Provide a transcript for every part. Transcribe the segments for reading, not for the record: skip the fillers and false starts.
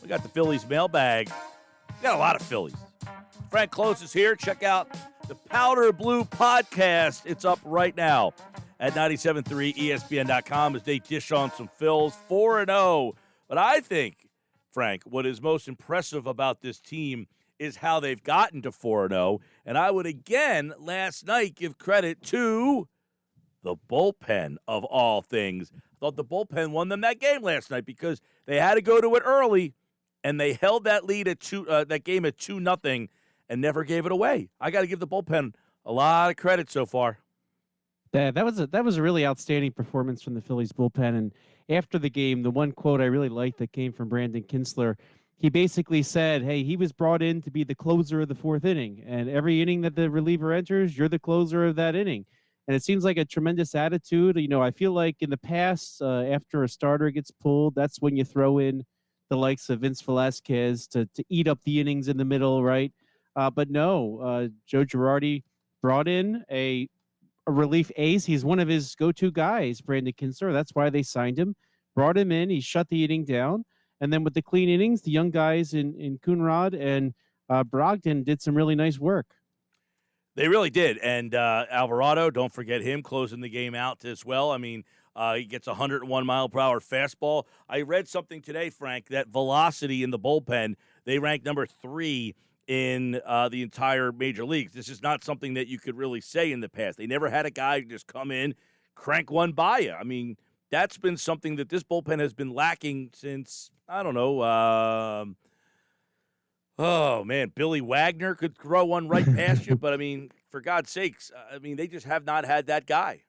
We got the Phillies mailbag. We got a lot of Phillies. Frank Klose is here. Check out the Powder Blue podcast. It's up right now at 97.3 ESPN.com as they dish on some Phils 4-0. But I think, Frank, what is most impressive about this team is how they've gotten to 4-0. And I would again last night give credit to the bullpen of all things. I thought the bullpen won them that game last night because they had to go to it early, and they held that lead at that game at 2-0 and never gave it away. I got to give the bullpen a lot of credit so far. That was a really outstanding performance from the Phillies bullpen. And after the game, the one quote I really liked that came from Brandon Kinsler, he basically said, hey, he was brought in to be the closer of the fourth inning. And every inning that the reliever enters, you're the closer of that inning. And it seems like a tremendous attitude. You know, I feel like in the past, after a starter gets pulled, that's when you throw in the likes of Vince Velasquez to eat up the innings in the middle, right? But no, Joe Girardi brought in a relief ace. He's one of his go-to guys, Brandon Kinsler. That's why they signed him. Brought him in. He shut the inning down. And then with the clean innings, the young guys in Coonrod and Brogdon did some really nice work. They really did. And Alvarado, don't forget him closing the game out as well. I mean, he gets a 101-mile-per-hour fastball. I read something today, Frank, that velocity in the bullpen, they rank number 3 in the entire major leagues. This is not something that you could really say in the past. They never had a guy just come in, crank one by you. I mean, that's been something that this bullpen has been lacking since, I don't know, oh, man, Billy Wagner could throw one right past you. But, I mean, for God's sakes, I mean, they just have not had that guy.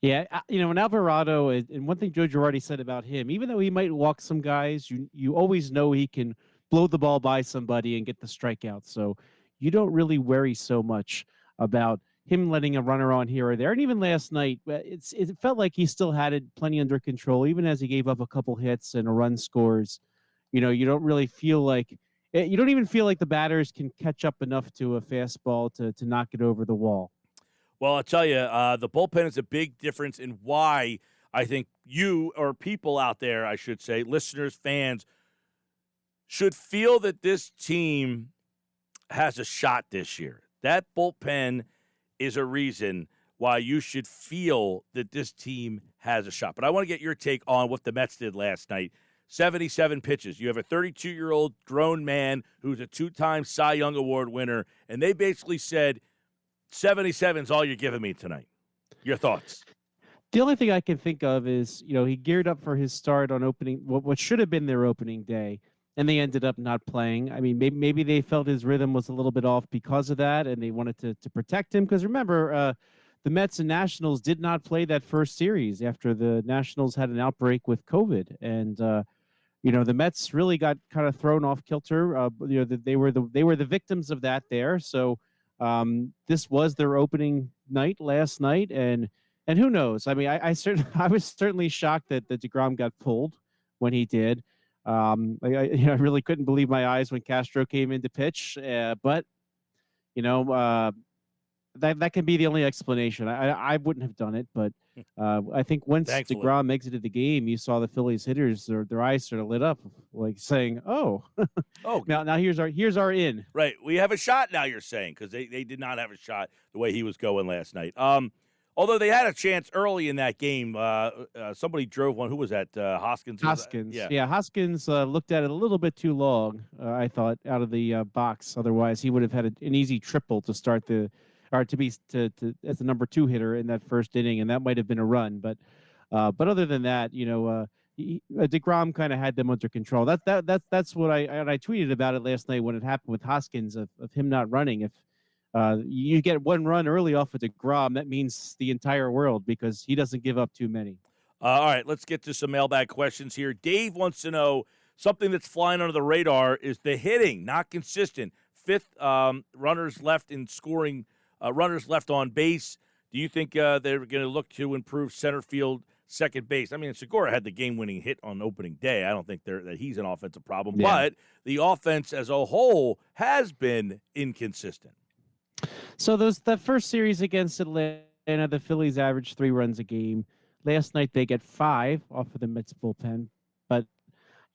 Yeah, you know, and Alvarado, and one thing Joe Girardi said about him, even though he might walk some guys, you always know he can blow the ball by somebody and get the strikeout. So you don't really worry so much about him letting a runner on here or there. And even last night, it felt like he still had it plenty under control, even as he gave up a couple hits and a run scores. You know, you don't really feel like you don't even feel like the batters can catch up enough to a fastball to knock it over the wall. Well, I'll tell you, the bullpen is a big difference in why I think you, or people out there, I should say, listeners, fans, should feel that this team has a shot this year. That bullpen is a reason why you should feel that this team has a shot. But I want to get your take on what the Mets did last night. 77 pitches. You have a 32-year-old grown man who's a 2-time Cy Young Award winner, and they basically said, 77 is all you're giving me tonight. Your thoughts? The only thing I can think of is, you know, he geared up for his start on what should have been their opening day, and they ended up not playing. I mean, maybe they felt his rhythm was a little bit off because of that, and they wanted to protect him. Because remember, the Mets and Nationals did not play that first series after the Nationals had an outbreak with COVID, and you know, the Mets really got kind of thrown off kilter. You know, they were the victims of that there. So this was their opening night last night, and who knows? I mean, I was certainly shocked that DeGrom got pulled when he did. I really couldn't believe my eyes when Castro came in to pitch. But you know, that can be the only explanation. I wouldn't have done it, but I think once Thankfully. DeGrom exited the game, you saw the Phillies hitters, their eyes sort of lit up, like saying, "Oh, oh, now here's our in." Right, we have a shot now. You're saying because they did not have a shot the way he was going last night. Although they had a chance early in that game, somebody drove one. Who was that? Hoskins. Yeah, Hoskins looked at it a little bit too long. I thought out of the box. Otherwise, he would have had an easy triple to start as the number 2 hitter in that first inning, and that might have been a run. But other than that, you know, DeGrom kind of had them under control. That's what I tweeted about it last night when it happened with Hoskins of him not running. If you get one run early off of DeGrom, that means the entire world because he doesn't give up too many. All right, let's get to some mailbag questions here. Dave wants to know something that's flying under the radar is the hitting, not consistent. 5th runners left in scoring. Runners left on base. Do you think they're going to look to improve center field, second base? I mean, Segura had the game-winning hit on opening day. I don't think that he's an offensive problem. Yeah. But the offense as a whole has been inconsistent. So that first series against Atlanta, the Phillies averaged 3 runs a game. Last night they get 5 off of the Mets bullpen. But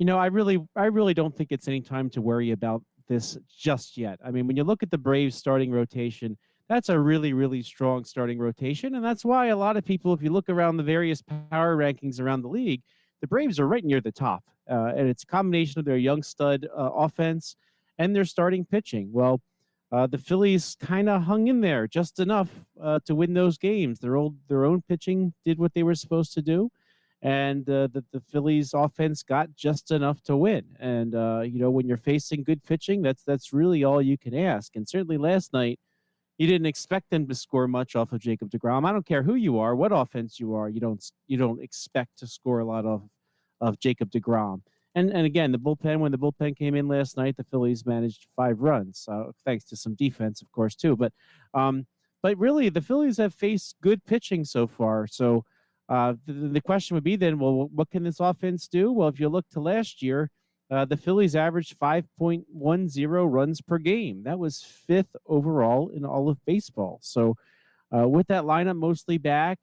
I really don't think it's any time to worry about this just yet. I mean, when you look at the Braves starting rotation, that's a really, really strong starting rotation. And that's why a lot of people, if you look around the various power rankings around the league, the Braves are right near the top. And it's a combination of their young stud offense and their starting pitching. Well, the Phillies kind of hung in there just enough to win those games. Their own pitching did what they were supposed to do, and the Phillies offense got just enough to win. And when you're facing good pitching, that's really all you can ask. And certainly last night, you didn't expect them to score much off of Jacob deGrom. I don't care who you are, what offense you are, you don't expect to score a lot of Jacob deGrom. And again, when the bullpen came in last night, the Phillies managed 5 runs, thanks to some defense, of course, too. But really, the Phillies have faced good pitching so far. So the question would be then, well, what can this offense do? Well, if you look to last year, the Phillies averaged 5.10 runs per game. That was fifth overall in all of baseball. So with that lineup mostly back,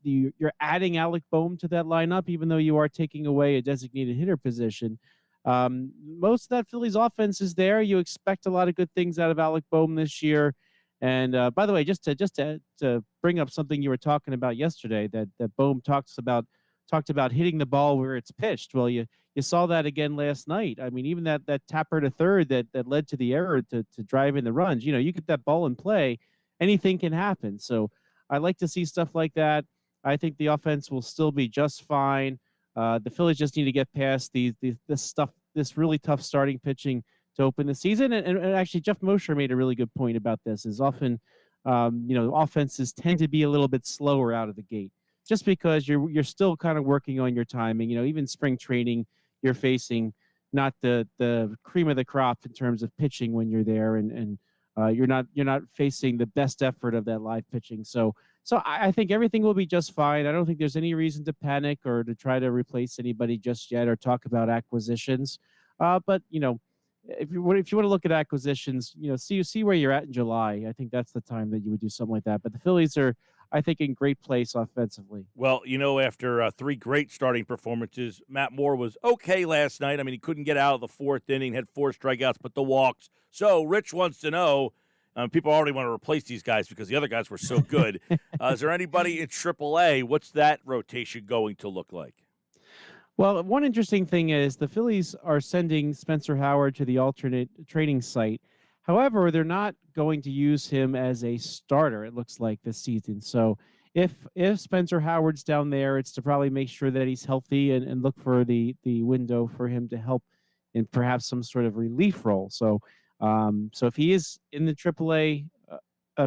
you're adding Alec Boehm to that lineup, even though you are taking away a designated hitter position. Most of that Phillies offense is there. You expect a lot of good things out of Alec Boehm this year. And by the way, just to bring up something you were talking about yesterday, that Boehm talked about hitting the ball where it's pitched. Well, you saw that again last night. I mean, even that tapper to third that led to the error to drive in the runs. You get that ball in play, anything can happen. So I like to see stuff like that. I think the offense will still be just fine. The Phillies just need to get past this really tough starting pitching to open the season. And actually, Jeff Mosher made a really good point about this. Is often, offenses tend to be a little bit slower out of the gate, just because you're still kind of working on your timing. Even spring training, you're facing not the cream of the crop in terms of pitching when you're there, and you're not facing the best effort of that live pitching. So I think everything will be just fine. I don't think there's any reason to panic or to try to replace anybody just yet or talk about acquisitions. But if you want to look at acquisitions, see where you're at in July. I think that's the time that you would do something like that. But the Phillies are, I think, in great place offensively. Well, after 3 great starting performances, Matt Moore was okay last night. I mean, he couldn't get out of the 4th inning, had 4 strikeouts, but the walks. So Rich wants to know, people already want to replace these guys because the other guys were so good. Is there anybody in AAA? What's that rotation going to look like? Well, one interesting thing is the Phillies are sending Spencer Howard to the alternate training site. However, they're not going to use him as a starter, it looks like, this season. So if Spencer Howard's down there, it's to probably make sure that he's healthy and look for the window for him to help in perhaps some sort of relief role. So if he is in the AAA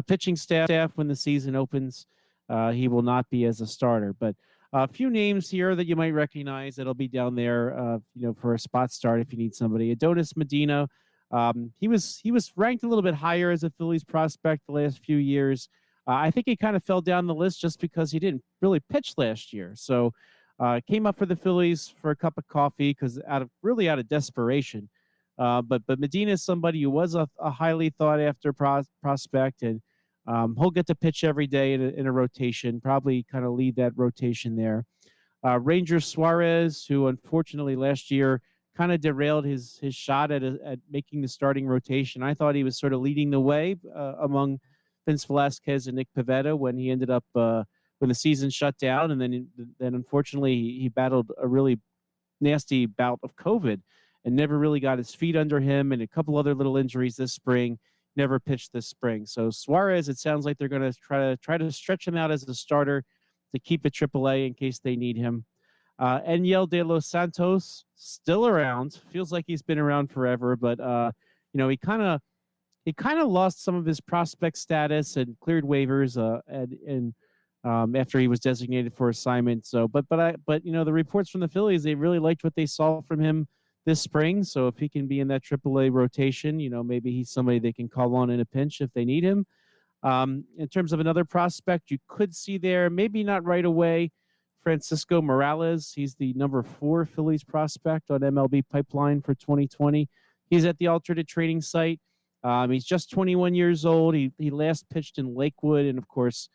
pitching staff when the season opens, he will not be as a starter. But a few names here that you might recognize that'll be down there, for a spot start if you need somebody. Adonis Medina, he was ranked a little bit higher as a Phillies prospect the last few years. I think he kind of fell down the list just because he didn't really pitch last year. So came up for the Phillies for a cup of coffee because out of desperation. But Medina is somebody who was a highly thought after prospect, and he'll get to pitch every day in a rotation, probably kind of lead that rotation there. Ranger Suarez, who unfortunately last year kind of derailed his shot at making the starting rotation. I thought he was sort of leading the way among Vince Velasquez and Nick Pivetta when he ended up when the season shut down, and then unfortunately he battled a really nasty bout of COVID and never really got his feet under him, and a couple other little injuries this spring. Never pitched this spring. So Suarez, it sounds like they're going to try to stretch him out as a starter to keep at AAA in case they need him. Enyel De Los Santos, still around. Feels like he's been around forever, but he kind of lost some of his prospect status and cleared waivers and after he was designated for assignment. So, but the reports from the Phillies, they really liked what they saw from him this spring. So if he can be in that AAA rotation, maybe he's somebody they can call on in a pinch if they need him. In terms of another prospect you could see there, maybe not right away, Francisco Morales. He's the number 4 Phillies prospect on MLB Pipeline for 2020. He's at the alternate training site. He's just 21 years old. He last pitched in Lakewood, and of course,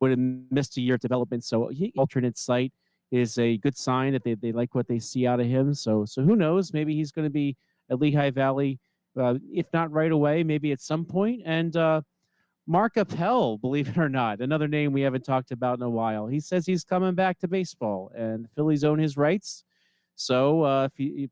would have missed a year of development. So alternate site is a good sign that they like what they see out of him. So who knows? Maybe he's going to be at Lehigh Valley, if not right away, maybe at some point. And Mark Appel, believe it or not, another name we haven't talked about in a while. He says he's coming back to baseball, and the Phillies own his rights. So if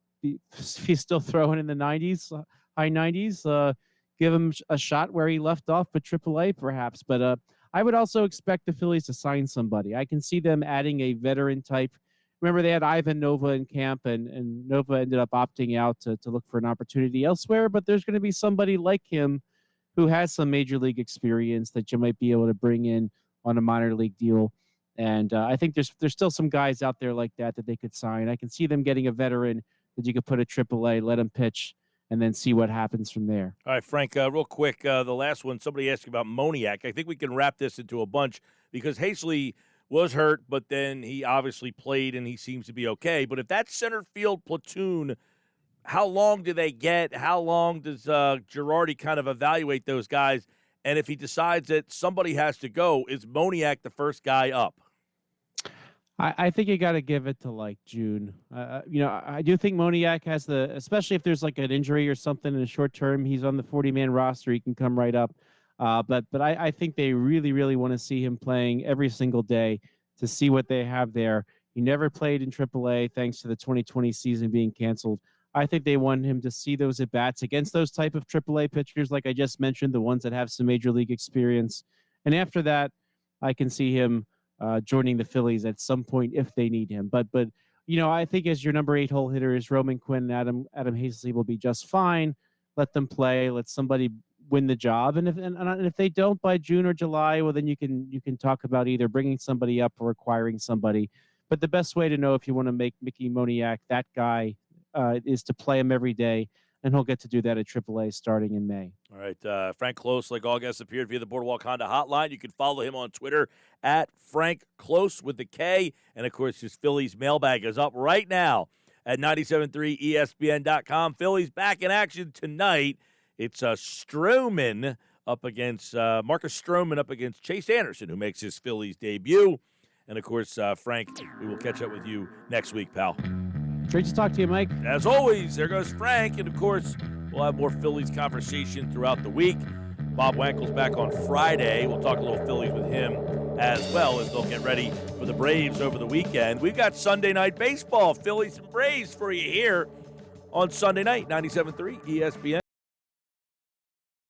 he's still throwing in the 90s, high 90s, give him a shot where he left off with AAA, perhaps. But I would also expect the Phillies to sign somebody. I can see them adding a veteran type. Remember, they had Ivan Nova in camp, and Nova ended up opting out to look for an opportunity elsewhere. But there's going to be somebody like him who has some major league experience that you might be able to bring in on a minor league deal. And I think there's still some guys out there like that they could sign. I can see them getting a veteran that you could put at AAA, let him pitch, and then see what happens from there. All right, Frank, real quick, the last one, somebody asked about Moniak. I think we can wrap this into a bunch because Hazley was hurt, but then he obviously played and he seems to be okay. But if that center field platoon, how long do they get? How long does Girardi kind of evaluate those guys? And if he decides that somebody has to go, is Moniak the first guy up? I think you got to give it to like June. I do think Moniak has especially if there's like an injury or something in the short term, he's on the 40-man roster. He can come right up. But I think they really, really want to see him playing every single day to see what they have there. He never played in AAA thanks to the 2020 season being canceled. I think they want him to see those at-bats against those type of AAA pitchers, like I just mentioned, the ones that have some major league experience. And after that, I can see him joining the Phillies at some point if they need him. But I think as your number 8 hole hitters, Roman Quinn and Adam Hazley will be just fine. Let them play. Let somebody win the job. And if they don't by June or July, well, then you can talk about either bringing somebody up or acquiring somebody. But the best way to know if you want to make Mickey Moniak that guy is to play him every day, and he'll get to do that at AAA starting in May. All right, Frank Klose, like all guests, appeared via the Boardwalk Honda hotline. You can follow him on Twitter at Frank Klose with the K. And, of course, his Phillies mailbag is up right now at 97.3ESPN.com. Phillies back in action tonight. It's Stroman up against Marcus Stroman up against Chase Anderson, who makes his Phillies debut. And, of course, Frank, we will catch up with you next week, pal. Great to talk to you, Mike. As always, there goes Frank. And, of course, we'll have more Phillies conversation throughout the week. Bob Wankel's back on Friday. We'll talk a little Phillies with him as well as they'll get ready for the Braves over the weekend. We've got Sunday Night Baseball, Phillies and Braves for you here on Sunday night, 97.3 ESPN.